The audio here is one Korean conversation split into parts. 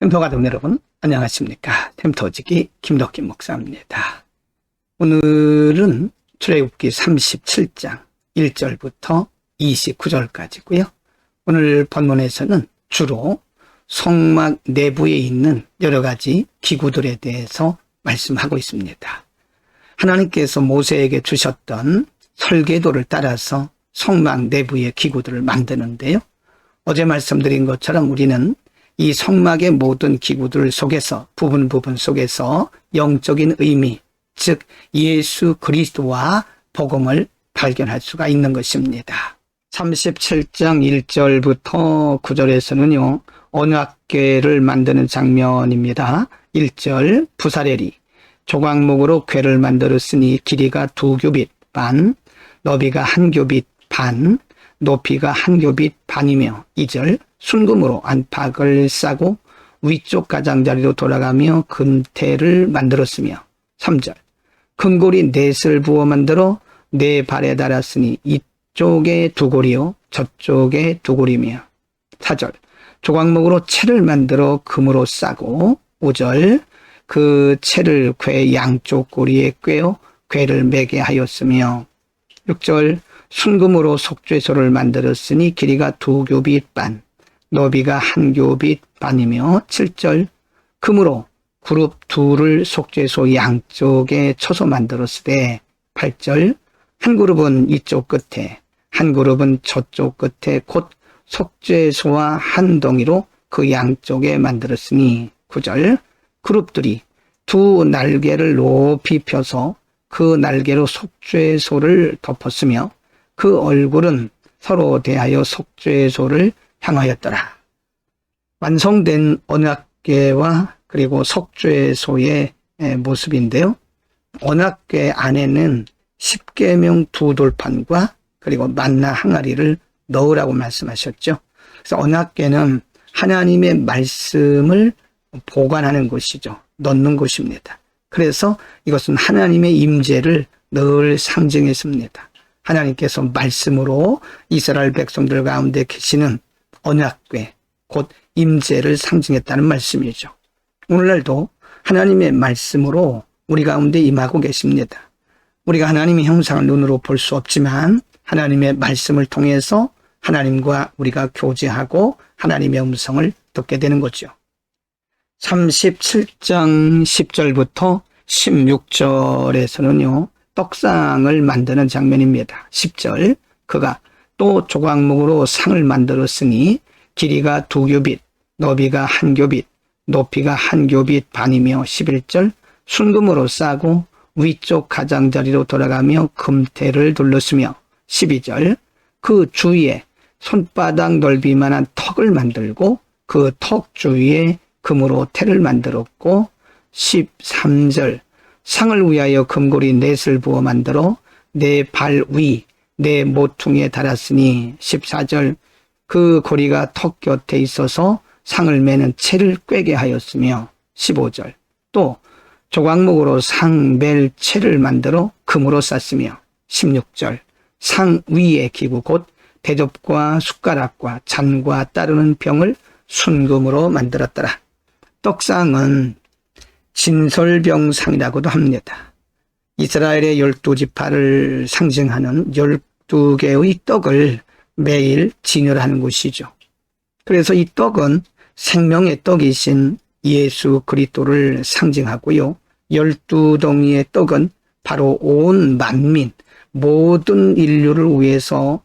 템터가족 여러분, 안녕하십니까? 템터지기 김덕기 목사입니다. 오늘은 출애굽기 37장 1절부터 29절까지고요. 오늘 본문에서는 주로 성막 내부에 있는 여러 가지 기구들에 대해서 말씀하고 있습니다. 하나님께서 모세에게 주셨던 설계도를 따라서 성막 내부의 기구들을 만드는데요. 어제 말씀드린 것처럼 우리는 이 성막의 모든 기구들 속에서 부분 속에서 영적인 의미, 즉 예수 그리스도와 복음을 발견할 수가 있는 것입니다. 37장 1절부터 9절에서는요. 언약궤를 만드는 장면입니다. 1절 부사레리 조각목으로 궤를 만들었으니 길이가 2규빗 반, 너비가 1규빗 반, 높이가 1규빗 반이며 2절 순금으로 안팎을 싸고 위쪽 가장자리로 돌아가며 금태를 만들었으며 3절 금고리 넷을 부어 만들어 네 발에 달았으니 이쪽에 2고리요 저쪽에 2고리며 4절 조각목으로 채를 만들어 금으로 싸고 5절 그 채를 궤 양쪽 고리에 꿰어 궤를 매게 하였으며 6절 순금으로 속죄소를 만들었으니 길이가 2규빗 반, 너비가 1규빗 반이며 7절 금으로 그룹 둘을 속죄소 양쪽에 쳐서 만들었으되 8절 한 그룹은 이쪽 끝에 한 그룹은 저쪽 끝에 곧 속죄소와 한 덩이로 그 양쪽에 만들었으니 9절 그룹들이 두 날개를 높이 펴서 그 날개로 속죄소를 덮었으며 그 얼굴은 서로 대하여 속죄소를 향하였더라. 완성된 언약궤와 그리고 속죄소의 모습인데요. 언약궤 안에는 십계명 2돌판과 그리고 만나 항아리를 넣으라고 말씀하셨죠. 그래서 언약궤는 하나님의 말씀을 보관하는 곳이죠. 넣는 곳입니다. 그래서 이것은 하나님의 임재를 늘 상징했습니다. 하나님께서 말씀으로 이스라엘 백성들 가운데 계시는 언약궤, 곧 임재를 상징했다는 말씀이죠. 오늘날도 하나님의 말씀으로 우리 가운데 임하고 계십니다. 우리가 하나님의 형상을 눈으로 볼 수 없지만 하나님의 말씀을 통해서 하나님과 우리가 교제하고 하나님의 음성을 듣게 되는 거죠. 37장 10절부터 16절에서는요. 떡상을 만드는 장면입니다. 10절 그가 또 조각목으로 상을 만들었으니 길이가 2규빗, 너비가 1규빗, 높이가 1규빗 반이며 11절 순금으로 싸고 위쪽 가장자리로 돌아가며 금태를 둘렀으며 12절 그 주위에 손바닥 넓이만한 턱을 만들고 그 턱 주위에 금으로 태를 만들었고 13절 상을 위하여 금고리 넷을 부어 만들어 내 발 위, 내 모퉁이에 달았으니 14절 그 고리가 턱 곁에 있어서 상을 매는 채를 꿰게 하였으며 15절 또 조각목으로 상 맬 채를 만들어 금으로 쌌으며 16절 상 위의 기구 곧 대접과 숟가락과 잔과 따르는 병을 순금으로 만들었더라. 떡상은 진설병상이라고도 합니다. 이스라엘의 12지파를 상징하는 12개의 떡을 매일 진열하는 곳이죠. 그래서 이 떡은 생명의 떡이신 예수 그리스도를 상징하고요. 12덩이의 떡은 바로 온 만민, 모든 인류를 위해서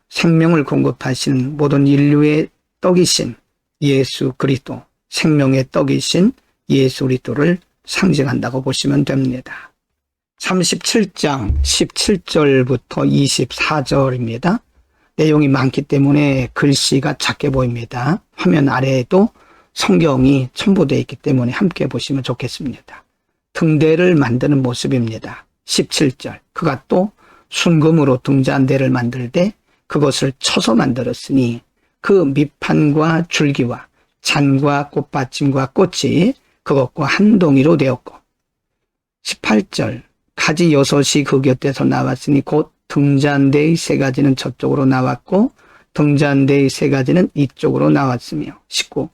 생명을 공급하신 모든 인류의 떡이신 예수 그리스도, 생명의 떡이신 예수 그리스도를 상징한다고 보시면 됩니다. 37장 17절부터 24절입니다. 내용이 많기 때문에 글씨가 작게 보입니다. 화면 아래에도 성경이 첨부되어 있기 때문에 함께 보시면 좋겠습니다. 등대를 만드는 모습입니다. 17절 그가 또 순금으로 등잔대를 만들되 그것을 쳐서 만들었으니 그 밑판과 줄기와 잔과 꽃받침과 꽃이 그것과 한 동이로 되었고 18절 가지 6이 그 곁에서 나왔으니 곧 등잔대의 3가지는 저쪽으로 나왔고 등잔대의 3가지는 이쪽으로 나왔으며 19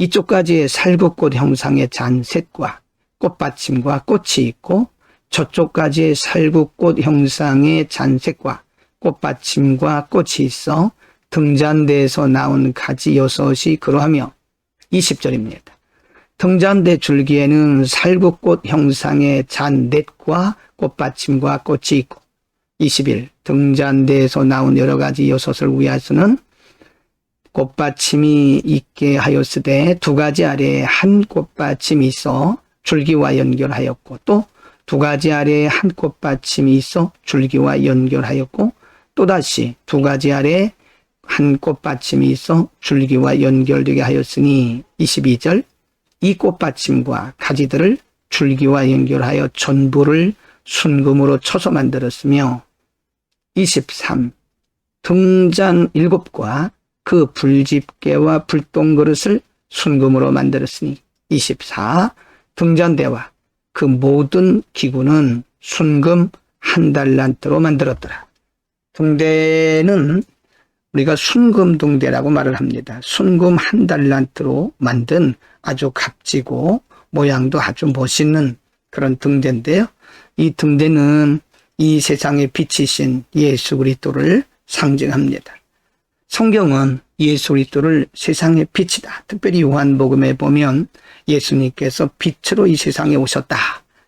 이쪽까지의 살구꽃 형상의 잔셋과 꽃받침과 꽃이 있고 저쪽까지의 살구꽃 형상의 잔색과 꽃받침과 꽃이 있어 등잔대에서 나온 가지 6이 그러하며 20절입니다. 등잔대 줄기에는 살구꽃 형상의 잔넷과 꽃받침과 꽃이 있고 21. 등잔대에서 나온 여러 가지 6을 위하여서는 꽃받침이 있게 하였으되 2가지 아래에 한 꽃받침이 있어 줄기와 연결하였고 또 2가지 아래에 한 꽃받침이 있어 줄기와 연결하였고 또다시 2가지 아래에 한 꽃받침이 있어 줄기와 연결되게 하였으니 22절. 이 꽃받침과 가지들을 줄기와 연결하여 전부를 순금으로 쳐서 만들었으며 23. 등잔 7과 그 불집게와 불똥그릇을 순금으로 만들었으니 24. 등잔대와 그 모든 기구는 순금 1달란트로 만들었더라. 등대는 우리가 순금 등대라고 말을 합니다. 순금 1달란트로 만든 아주 값지고 모양도 아주 멋있는 그런 등대인데요. 이 등대는 이 세상의 빛이신 예수 그리스도를 상징합니다. 성경은 예수 그리스도를 세상의 빛이다. 특별히 요한복음에 보면 예수님께서 빛으로 이 세상에 오셨다.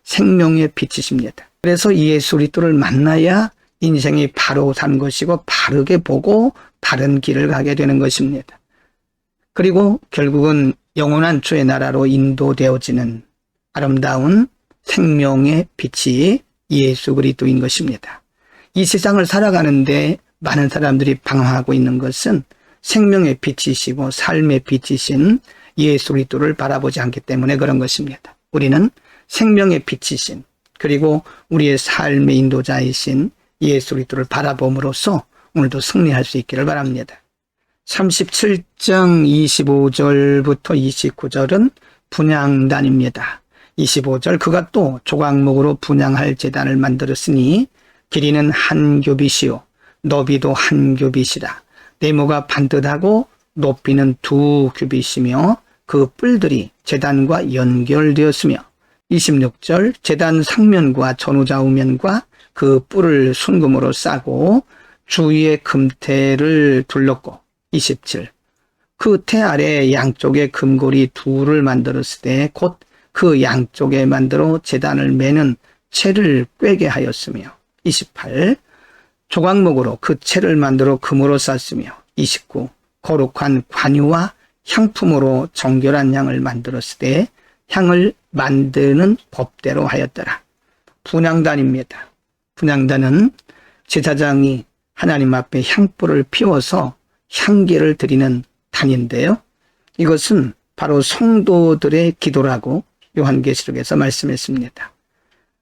생명의 빛이십니다. 그래서 예수 그리스도를 만나야 인생이 바로 산 것이고 바르게 보고 바른 길을 가게 되는 것입니다. 그리고 결국은 영원한 주의 나라로 인도되어지는 아름다운 생명의 빛이 예수 그리스도인 것입니다. 이 세상을 살아가는데 많은 사람들이 방황하고 있는 것은 생명의 빛이시고 삶의 빛이신 예수 그리스도를 바라보지 않기 때문에 그런 것입니다. 우리는 생명의 빛이신 그리고 우리의 삶의 인도자이신 예수 그리스도를 바라봄으로써 오늘도 승리할 수 있기를 바랍니다. 37장 25절부터 29절은 분향단입니다. 25절 그가 또 조각목으로 분향할 제단을 만들었으니 길이는 1규빗이요 너비도 1규빗이라 네모가 반듯하고 높이는 2규빗이며 그 뿔들이 제단과 연결되었으며 26절 제단 상면과 전후좌우면과 그 뿔을 순금으로 싸고 주위에 금태를 둘렀고 27. 그 태 아래 양쪽에 금고리 2를 만들었을 때 곧 그 양쪽에 만들어 제단을 매는 채를 꿰게 하였으며 28. 조각목으로 그 채를 만들어 금으로 쌌으며 29. 거룩한 관유와 향품으로 정결한 향을 만들었을 때 향을 만드는 법대로 하였더라. 분향단입니다. 분향단은 제사장이 하나님 앞에 향불을 피워서 향기를 드리는 단인데요. 이것은 바로 성도들의 기도라고 요한계시록에서 말씀했습니다.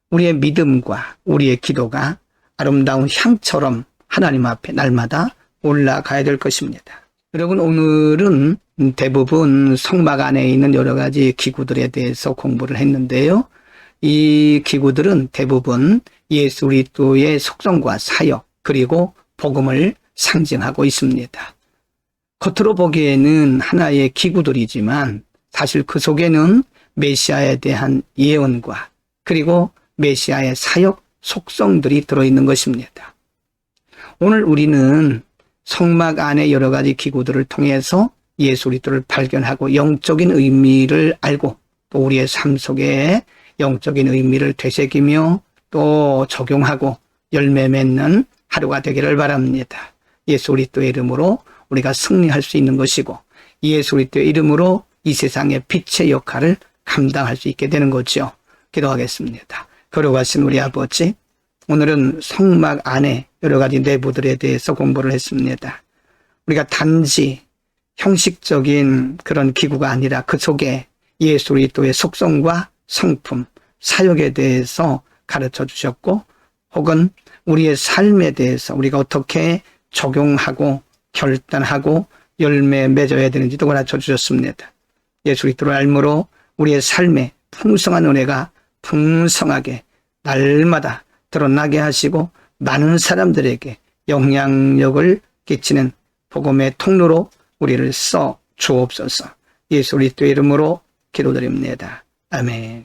우리의 믿음과 우리의 기도가 아름다운 향처럼 하나님 앞에 날마다 올라가야 될 것입니다. 여러분 오늘은 대부분 성막 안에 있는 여러 가지 기구들에 대해서 공부를 했는데요. 이 기구들은 대부분 예수 그리스도의 속성과 사역 그리고 복음을 상징하고 있습니다. 겉으로 보기에는 하나의 기구들이지만 사실 그 속에는 메시아에 대한 예언과 그리고 메시아의 사역 속성들이 들어있는 것입니다. 오늘 우리는 성막 안의 여러 가지 기구들을 통해서 예수 그리스도를 발견하고 영적인 의미를 알고 또 우리의 삶 속에 영적인 의미를 되새기며 또 적용하고 열매 맺는 하루가 되기를 바랍니다. 예수 그리스도의 이름으로 우리가 승리할 수 있는 것이고 예수 그리스도의 이름으로 이 세상의 빛의 역할을 감당할 수 있게 되는 거죠. 기도하겠습니다. 거룩하신 우리 아버지, 오늘은 성막 안에 여러 가지 내부들에 대해서 공부를 했습니다. 우리가 단지 형식적인 그런 기구가 아니라 그 속에 예수 그리스도의 속성과 성품, 사역에 대해서 가르쳐 주셨고 혹은 우리의 삶에 대해서 우리가 어떻게 적용하고 결단하고 열매 맺어야 되는지도 가르쳐 주셨습니다. 예수 그리스도를 알므로 우리의 삶에 풍성한 은혜가 풍성하게 날마다 드러나게 하시고 많은 사람들에게 영향력을 끼치는 복음의 통로로 우리를 써 주옵소서. 예수 그리스도의 이름으로 기도드립니다. 아멘.